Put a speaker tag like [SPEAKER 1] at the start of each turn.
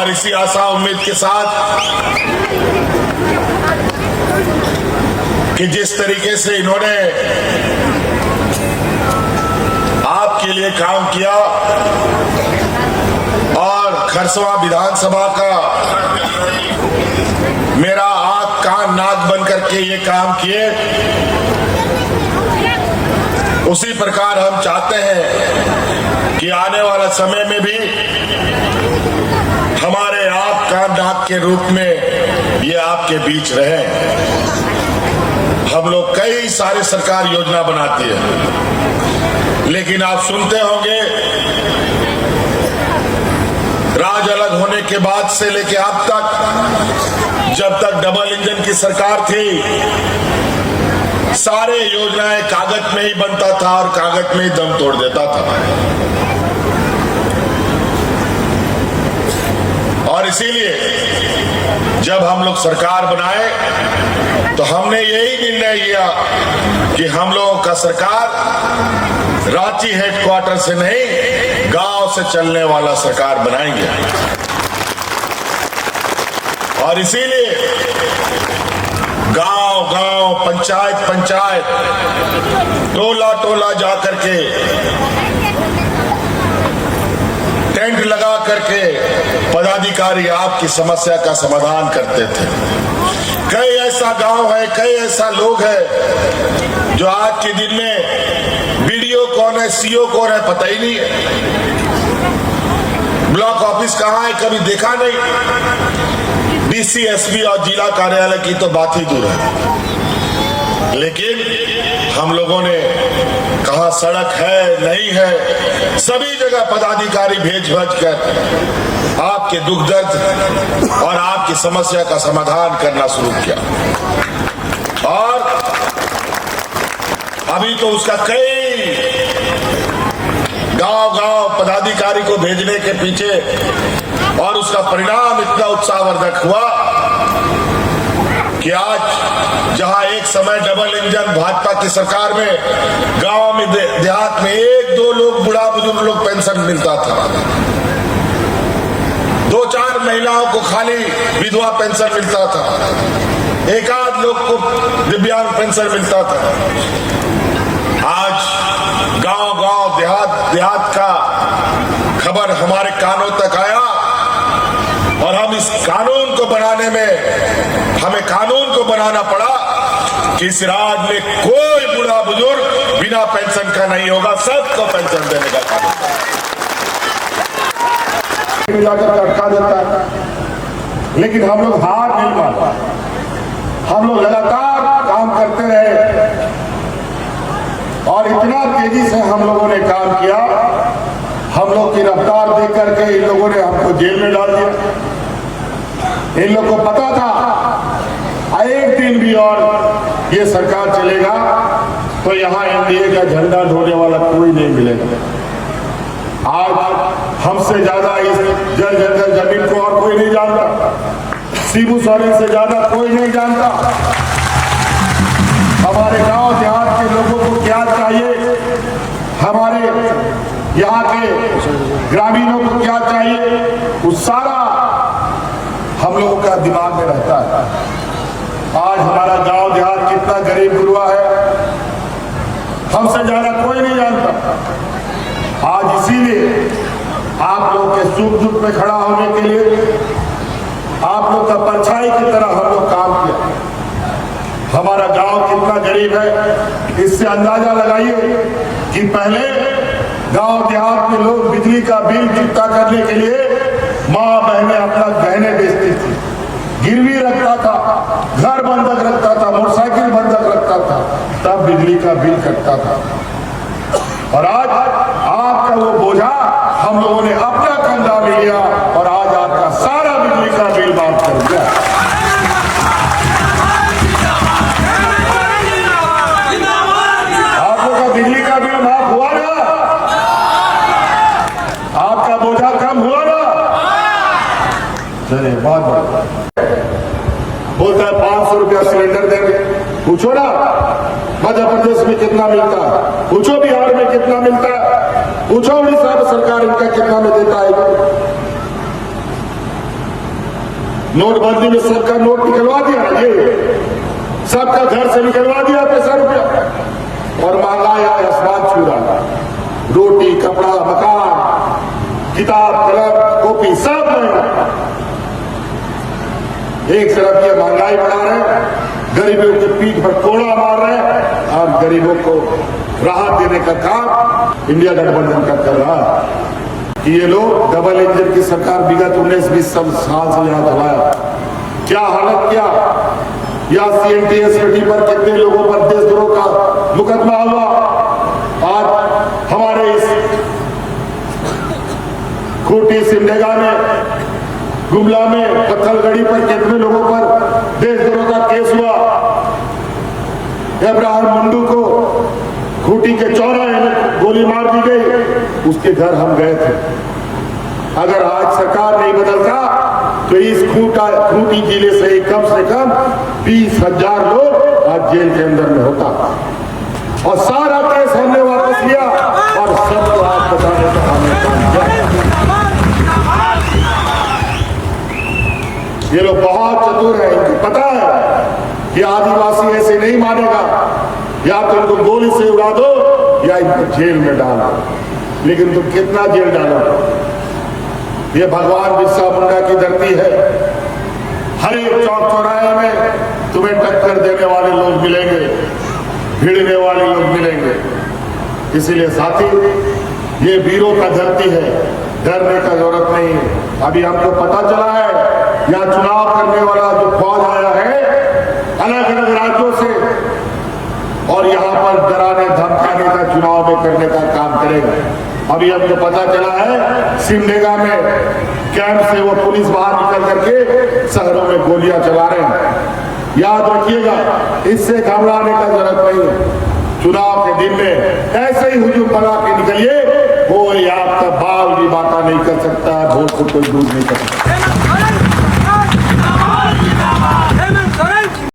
[SPEAKER 1] और इसी आशा उम्मीद के साथ कि जिस तरीके से इन्होंने आपके लिए काम किया और खरसवां विधानसभा का मेरा आंख कान नाक बन करके ये काम किए, उसी प्रकार हम चाहते हैं कि आने वाला समय में भी हमारे आंख कान नाक के रूप में ये आपके बीच रहे। हम लोग कई सारे सरकार योजना बनाती है, लेकिन आप सुनते होंगे राज अलग होने के बाद से लेके अब तक, जब तक डबल इंजन की सरकार थी, सारे योजनाएं कागज में ही बनता था और कागज में ही दम तोड़ देता था। और इसीलिए जब हम लोग सरकार बनाए तो हमने यही निर्णय लिया कि हम लोगों का सरकार रांची हेडक्वार्टर से नहीं, गांव से चलने वाला सरकार बनाएंगे। और इसीलिए गांव गांव, पंचायत पंचायत, टोला टोला जा करके टेंट लगा करके पदाधिकारी आपकी समस्या का समाधान करते थे। कई ऐसा गांव है, कई ऐसा लोग है जो आज के दिन में बीडीओ कौन है, सीओ कौन है पता ही नहीं है, ब्लॉक ऑफिस कहां है कभी देखा नहीं, डीसी एसपी और जिला कार्यालय की तो बात ही दूर है। लेकिन हम लोगों ने कहा सड़क है नहीं है, सभी जगह पदाधिकारी भेज कर आपके दुख दर्द और आपकी समस्या का समाधान करना शुरू किया। और अभी तो उसका कई गांव-गांव पदाधिकारी को भेजने के पीछे और उसका परिणाम इतना उत्साहवर्धक हुआ कि आज जहां एक समय डबल इंजन भाजपा की सरकार में गांव में देहात में एक दो लोग बुढ़ा बुजुर्ग लोग पेंशन मिलता था, दो चार महिलाओं को खाली विधवा पेंशन मिलता था, एक आध लोग को दिव्यांग पेंशन मिलता था। आज गांव-गांव, देहात का खबर हमारे कानों तक आया और हम इस कानून को बनाने में हमें कानून को बनाना पड़ा कि इस राज्य में कोई बूढ़ा बुजुर्ग बिना पेंशन का नहीं होगा, सबको पेंशन देने का कानून जाकर अटका देता है। लेकिन हम लोग हार नहीं माना, हम लोग लगातार काम करते रहे और इतना तेजी से हम लोगों ने काम किया, हम लोग की रफ्तार देख करके इन लोगों ने हमको जेल में डाल दिया। इन लोग को पता था एक दिन भी और ये सरकार चलेगा तो यहाँ एनडीए का झंडा ढोने वाला कोई नहीं मिलेगा। आज हमसे ज्यादा इस जल जमीन को और कोई नहीं जानता, शिबू सोरेन से ज्यादा कोई नहीं जानता। हमारे गांव देहात के लोगों को क्या चाहिए, हमारे यहाँ के ग्रामीणों को क्या चाहिए, वो सारा हम लोगों का दिमाग में रहता है। आज हमारा गांव देहात कितना गरीब गुरुआ है, हमसे ज्यादा कोई नहीं जानता। आज इसीलिए आप लोग के सुख दुख में खड़ा होने के लिए आप लोग का परछाई की तरह हम लोग काम किया। हमारा गांव कितना गरीब है, इससे अंदाजा लगाइए कि पहले गांव देहात में लोग बिजली का बिल चुकता करने के लिए माँ बहनें अपना गहने बेचती थी, गिरवी रखता था, घर बंधक रखता था, मोटरसाइकिल बंधक रखता था, तब बिजली का बिल कटता था। और आज आपका वो बोझा हम लोगों ने अपना कंधा में लिया और आज आपका सारा बिजली का बिल माफ कर दिया। आप लोग का बिजली का बिल माफ हुआ ना, आपका बोझा कम हुआ ना। चलिए बहुत बोलता है 500 रुपया सिलेंडर देंगे, पूछो ना मध्य प्रदेश में कितना मिलता है, पूछो बिहार में कितना मिलता है, पूछो उड़ीसा में सरकार इनका कितना में देता है। नोटबंदी में सबका नोट निकलवा दिया ना, ये सबका घर से निकलवा दिया पैसा रुपया, और महंगाई आसमान छू रहा। रोटी, कपड़ा, मकान, किताब, कलम, कॉपी सब महंगा। एक तरफ ये महंगाई बढ़ा रहे, गरीबों के पीठ पर कोड़ा मार रहे हैं, और गरीबों को राहत देने का काम इंडिया गठबंधन का कर रहा है। कि ये लोग डबल इंजन की सरकार विगत 19-20 साल से यहां चलाया, क्या हालत किया। या CNTS पर कितने लोगों पर देशद्रोह का मुकदमा हुआ। आज हमारे इस खूंटी, सिमडेगा में, गुमला में, पत्थलगढ़ी पर कितने लोगों पर देशद्रोह का केस हुआ। अब्राहम मुंडू को खूंटी के चौराहे में गोली मार दी गई, उसके घर हम गए थे। अगर आज सरकार नहीं बदलता तो इस खूंटी जिले से कम 20,000 लोग आज जेल के अंदर में होता, और सारा केस हमने वापस लिया, और सबको आज बताने का हमने काम किया। ये लोग बहुत चतुर हैं, इनको पता है कि आदिवासी ऐसे नहीं मानेगा, या तो इनको गोली से उड़ा दो या इनको जेल में डाल दो। लेकिन तुम कितना जेल डालो। ये भगवान बिरसा मुंडा की धरती है। हर एक चौक चौराहे में तुम्हें टक्कर देने वाले लोग मिलेंगे, भिड़ने वाले लोग मिलेंगे। इसीलिए साथी, ये वीरों का धरती है, डरने का जरूरत नहीं है। अभी हमको पता चला है यहाँ चुनाव करने वाला जो फौज आया है अलग अलग राज्यों से, और यहाँ पर डराने धमकाने का चुनाव में करने का काम करेगा। अभी हमको पता चला है सिमडेगा में कैंप से वो पुलिस बाहर निकल करके शहरों में गोलियां चला रहे हैं। याद रखिएगा, इससे घबराने का जरूरत नहीं है। चुनाव के दिन में ऐसे ही हुजूम बना के निकलिए, कोई आपका बाल भी बाका नहीं कर सकता, वोट को कोई दूर नहीं कर सकता।